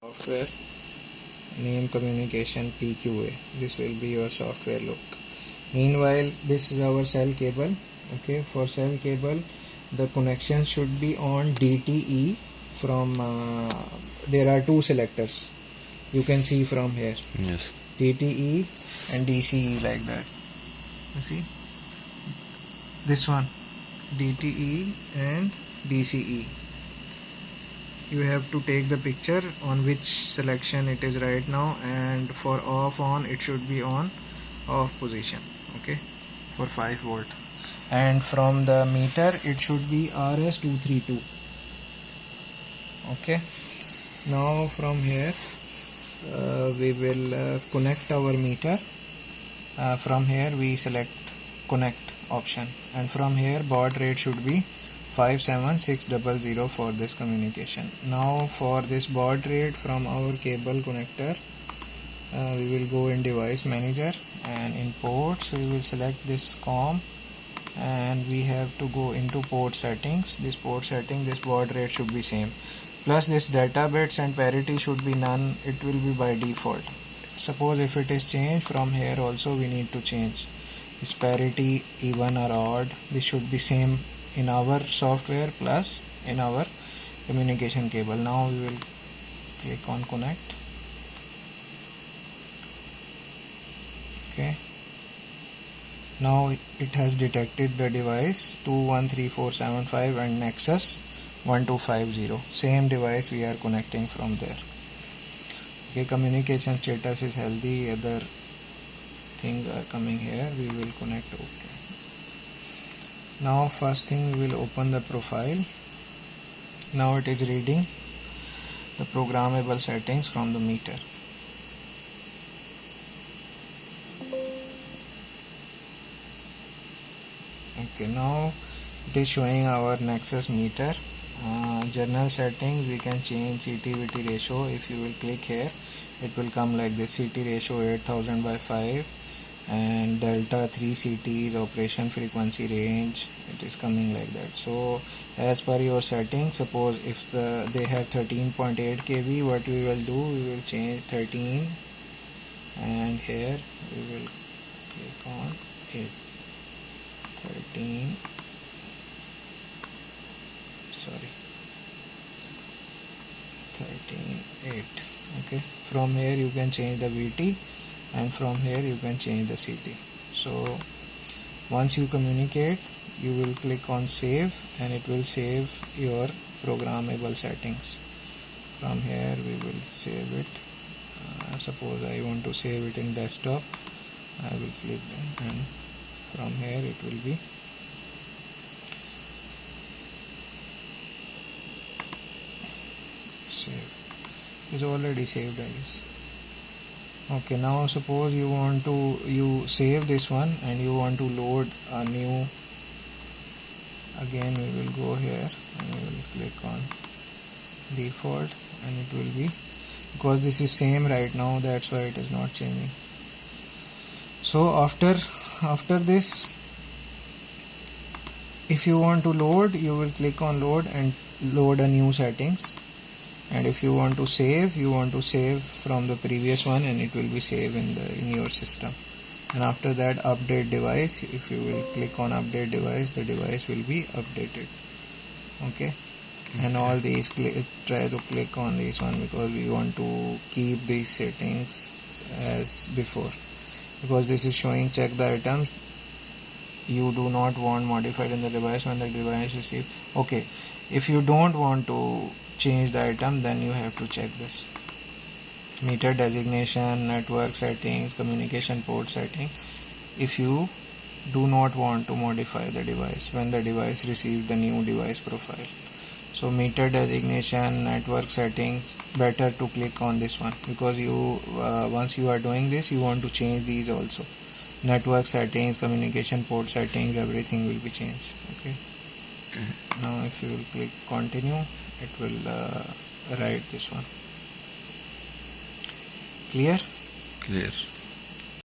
software name communication PQA. This will be your software look. Meanwhile, this is our cell cable. Okay, for cell cable the connection should be on DTE from there are two selectors you can see from here. Yes. DTE and DCE, like that. You see this one, DTE and DCE. You have to take the picture on which selection it is right now, and for off on it should be on off position. Okay, for 5 volt, and from the meter it should be RS232. Okay, now from here we will connect our meter. From here we select connect option, and from here baud rate should be 57600 for this communication. Now for this baud rate from our cable connector, we will go in device manager, and in ports we will select this COM, and we have to go into port settings. This port setting, this baud rate should be same, plus this data bits and parity should be none. It will be by default. Suppose if it is changed, from here also we need to change this parity, even or odd. This should be same in our software plus in our communication cable. Now we will click on connect. Okay, now it has detected the device 213475 and Nexus1250. Same device we are connecting from there. Okay, communication status is healthy. Other things are coming here. We will connect. Okay, now first thing we will open the profile. Now it is reading the programmable settings from the meter. Okay, now it is showing our Nexus meter. General settings, we can change CT/VT ratio. If you will click here, it will come like this: CT ratio 8000 by 5, and delta 3 CTs, operation frequency range. It is coming like that. So as per your settings, suppose if they have 13.8 kV, what we will do, we will change 13, and here we will click on 8. 13, sorry, 13.8. Okay, from here you can change the VT, and from here you can change the CT. So once you communicate, you will click on save, and it will save your programmable settings. From here we will save it. Suppose I want to save it in desktop, I will click that, and from here it will be saved. It's already saved, I guess. Okay, now suppose you save this one and you want to load a new. Again we will go here and we will click on default, and it will be, because this is same right now, that's why it is not changing. So after this, if you want to load, you will click on load and load a new settings, and if you want to save from the previous one, and it will be saved in your system. And after that, update device, if you will click on update device, the device will be updated. Okay, and all these try to click on this one, because we want to keep these settings as before, because this is showing check the items you do not want modified in the device when the device received. Okay, if you don't want to change the item, then you have to check this meter designation, network settings, communication port setting. If you do not want to modify the device when the device received the new device profile, so meter designation, network settings, better to click on this one, because you once you are doing this, you want to change these also. Network settings, communication port settings, everything will be changed. Okay, now if you will click continue, it will write this one. Clear? Clear.